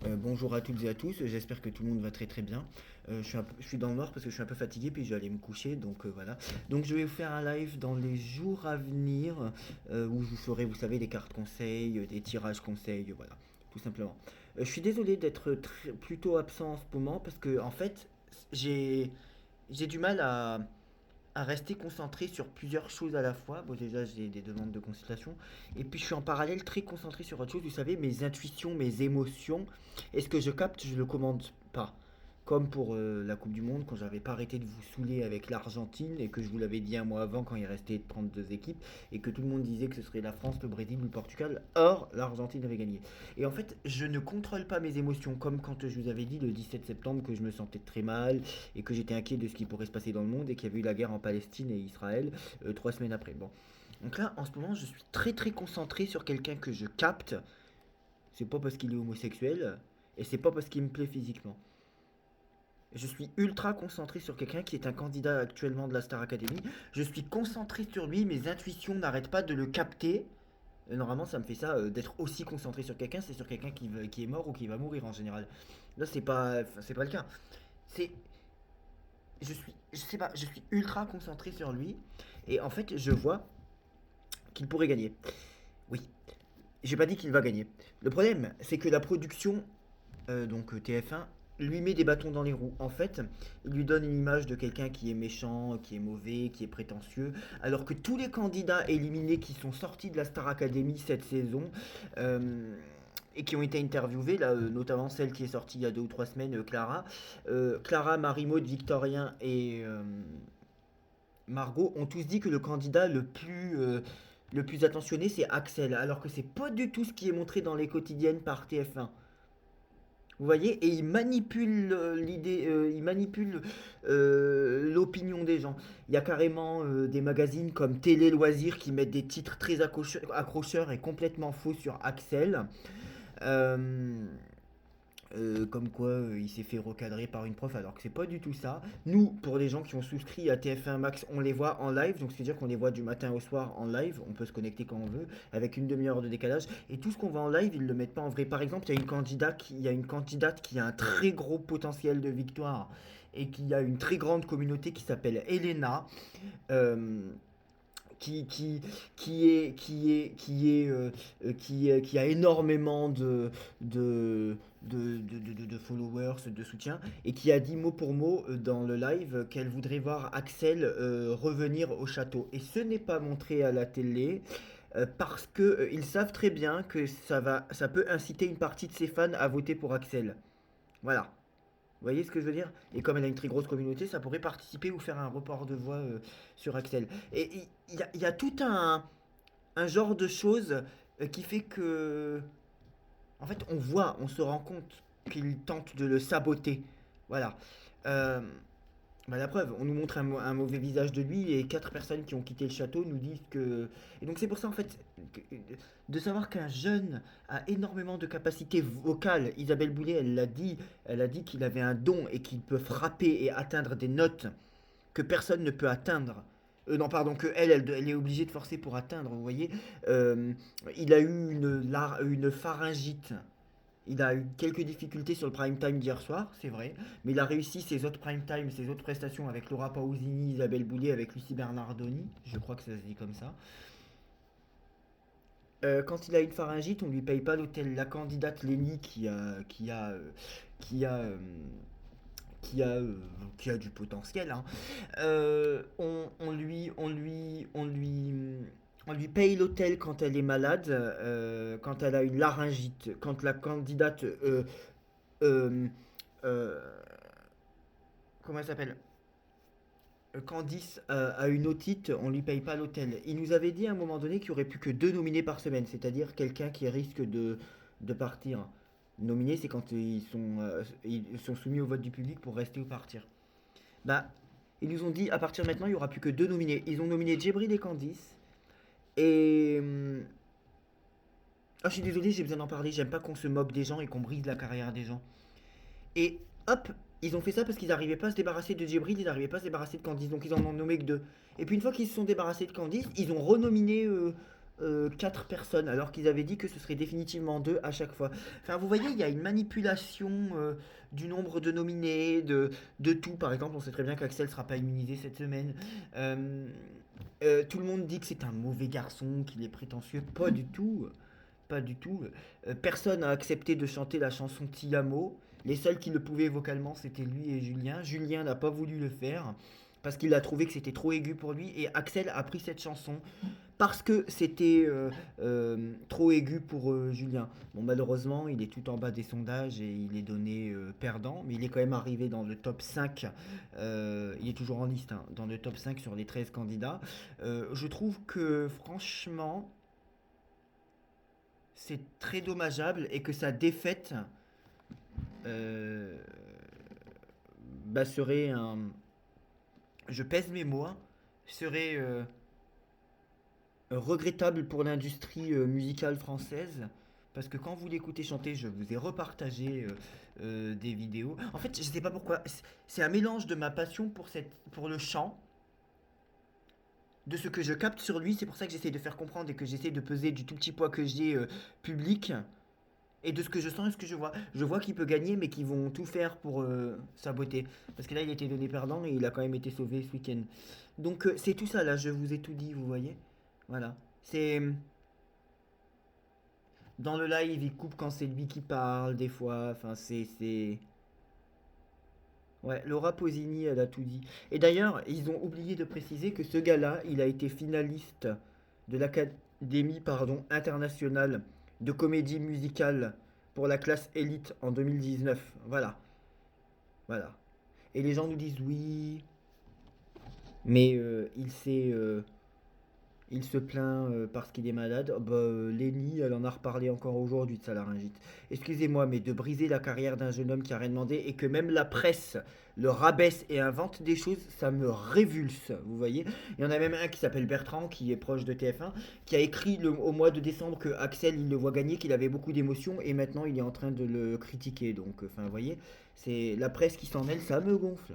Bonjour à toutes et à tous, j'espère que tout le monde va très très bien. Je suis dans le noir parce que je suis un peu fatigué puis je vais aller me coucher, donc voilà. Donc je vais vous faire un live dans les jours à venir où je vous ferai, vous savez, des cartes conseils, des tirages conseils, voilà, tout simplement. Je suis désolé d'être plutôt absent en ce moment parce que en fait j'ai j'ai du mal à rester concentré sur plusieurs choses à la fois. Bon, déjà, j'ai des demandes de consultation. Et puis, je suis en parallèle très concentré sur autre chose. Vous savez, mes intuitions, mes émotions. Et ce que je capte, je le commande pas. Comme pour la Coupe du Monde, quand j'avais pas arrêté de vous saouler avec l'Argentine et que je vous l'avais dit un mois avant quand il restait 32 équipes et que tout le monde disait que ce serait la France, le Brésil ou le Portugal. Or, l'Argentine avait gagné. Et en fait, je ne contrôle pas mes émotions comme quand je vous avais dit le 17 septembre que je me sentais très mal et que j'étais inquiet de ce qui pourrait se passer dans le monde et qu'il y avait eu la guerre en Palestine et Israël 3 semaines après. Bon. Donc là, en ce moment, je suis très très concentré sur quelqu'un que je capte. C'est pas parce qu'il est homosexuel et c'est pas parce qu'il me plaît physiquement. Je suis ultra concentré sur quelqu'un qui est un candidat actuellement de la Star Academy. Je suis concentré sur lui, mes intuitions n'arrêtent pas de le capter. Normalement, ça me fait ça d'être aussi concentré sur quelqu'un, c'est sur quelqu'un qui est mort ou qui va mourir en général. Là, c'est pas le cas. C'est je sais pas, je suis ultra concentré sur lui et en fait, je vois qu'il pourrait gagner. Oui, j'ai pas dit qu'il va gagner. Le problème, c'est que la production, donc TF1, lui met des bâtons dans les roues. En fait, il lui donne une image de quelqu'un qui est méchant, qui est mauvais, qui est prétentieux, alors que tous les candidats éliminés qui sont sortis de la Star Academy cette saison euh, et qui ont été interviewés, là, notamment celle qui est sortie il y a 2 ou 3 semaines, Clara, Marie-Maud, Victorien et Margot ont tous dit que le candidat le plus attentionné, c'est Axel, alors que c'est pas du tout ce qui est montré dans les quotidiennes par TF1. Vous voyez, et il manipule l'idée, il manipule l'opinion des gens. Il y a carrément des magazines comme Télé Loisirs qui mettent des titres très accrocheurs et complètement faux sur Axel. Euh, comme quoi il s'est fait recadrer par une prof alors que c'est pas du tout ça. Nous, pour les gens qui ont souscrit à TF1 Max, on les voit en live, donc c'est-à-dire qu'on les voit du matin au soir en live, on peut se connecter quand on veut, avec une demi-heure de décalage, et tout ce qu'on voit en live, ils le mettent pas en vrai. Par exemple, il y a une candidate qui a un très gros potentiel de victoire, et qui a une très grande communauté qui s'appelle Elena, euh, qui, qui, qui a énormément de followers, de soutien, et qui a dit mot pour mot dans le live qu'elle voudrait voir Axel revenir au château. Et ce n'est pas montré à la télé. Parce que ils savent très bien que ça peut inciter une partie de ses fans à voter pour Axel. Voilà. Vous voyez ce que je veux dire? Et comme elle a une très grosse communauté, ça pourrait participer ou faire un report de voix sur Axel. Et il y a tout un genre de choses qui fait que... En fait, on se rend compte qu'il tente de le saboter. Voilà. Euh, Bah, la preuve, on nous montre un mauvais visage de lui et 4 personnes qui ont quitté le château nous disent que... Et donc c'est pour ça en fait, de savoir qu'un jeune a énormément de capacités vocales. Isabelle Boulet, elle a dit qu'il avait un don et qu'il peut frapper et atteindre des notes que personne ne peut atteindre. Non, pardon, que elle est obligée de forcer pour atteindre, vous voyez. Euh, il a eu une pharyngite. Il a eu quelques difficultés sur le prime time d'hier soir, c'est vrai, mais il a réussi ses autres prime time, ses autres prestations avec Laura Pausini, Isabelle Boulay, avec Lucie Bernardoni, je crois que ça se dit comme ça. Quand il a une pharyngite, on lui paye pas l'hôtel. La candidate Lenny qui a, qui a, euh, qui a du potentiel, hein, on lui paye l'hôtel quand elle est malade, quand elle a une laryngite, quand la candidate euh, euh, comment elle s'appelle? Candice a une otite, on lui paye pas l'hôtel. Il nous avait dit à un moment donné qu'il y aurait plus que 2 nominés par semaine, c'est-à-dire quelqu'un qui risque de partir. Nominés, c'est quand ils sont soumis au vote du public pour rester ou partir. Bah, ils nous ont dit à partir de maintenant, il y aura plus que 2 nominés. Ils ont nominé Djibril et Candice. Et. Ah, je suis désolé, j'ai besoin d'en parler. J'aime pas qu'on se moque des gens et qu'on brise la carrière des gens. Et hop, ils ont fait ça parce qu'ils n'arrivaient pas à se débarrasser de Djibril, ils n'arrivaient pas à se débarrasser de Candice, donc ils en ont nommé que deux. Et puis une fois qu'ils se sont débarrassés de Candice, ils ont renominé. 4 personnes, alors qu'ils avaient dit que ce serait définitivement 2 à chaque fois. Enfin, vous voyez, il y a une manipulation du nombre de nominés, de tout. Par exemple, on sait très bien qu'Axel ne sera pas immunisé cette semaine. Euh, tout le monde dit que c'est un mauvais garçon, qu'il est prétentieux. Pas du tout. Pas du tout. Personne n'a accepté de chanter la chanson Tiamo. Les seuls qui le pouvaient vocalement, c'était lui et Julien. Julien n'a pas voulu le faire parce qu'il a trouvé que c'était trop aigu pour lui. Et Axel a pris cette chanson parce que c'était trop aigu pour Julien. Bon, malheureusement, il est tout en bas des sondages et il est donné perdant, mais il est quand même arrivé dans le top 5. Il est toujours en liste, hein, dans le top 5 sur les 13 candidats. Je trouve que franchement, c'est très dommageable et que sa défaite euh, serait un. Je pèse mes mots, hein, serait regrettable pour l'industrie musicale française. Parce que quand vous l'écoutez chanter, je vous ai repartagé des vidéos. En fait, je sais pas pourquoi. C'est un mélange de ma passion pour le chant, de ce que je capte sur lui. C'est pour ça que j'essaie de faire comprendre et que j'essaie de peser du tout petit poids que j'ai public. Et de ce que je sens et ce que je vois. Je vois qu'il peut gagner, mais qu'ils vont tout faire pour saboter. Parce que là, il a été donné perdant et il a quand même été sauvé ce week-end. Donc, c'est tout ça, là. Je vous ai tout dit, vous voyez. Voilà. C'est. Dans le live, il coupe quand c'est lui qui parle, des fois. Enfin, c'est. Ouais, Laura Pausini, elle a tout dit. Et d'ailleurs, ils ont oublié de préciser que ce gars-là, il a été finaliste de l'Académie, pardon, internationale de comédie musicale pour la classe élite en 2019. Voilà, voilà. Et les gens nous disent oui, mais il se plaint parce qu'il est malade. Oh, bah, Lenny, elle en a reparlé encore aujourd'hui de sa laryngite. Excusez-moi, mais de briser la carrière d'un jeune homme qui a rien demandé et que même la presse le rabaisse et invente des choses, ça me révulse. Vous voyez. Il y en a même un qui s'appelle Bertrand, qui est proche de TF1, qui a écrit au mois de décembre que Axel, il le voit gagner, qu'il avait beaucoup d'émotions et maintenant il est en train de le critiquer. Donc, enfin, vous voyez, c'est la presse qui s'en mêle, ça me gonfle.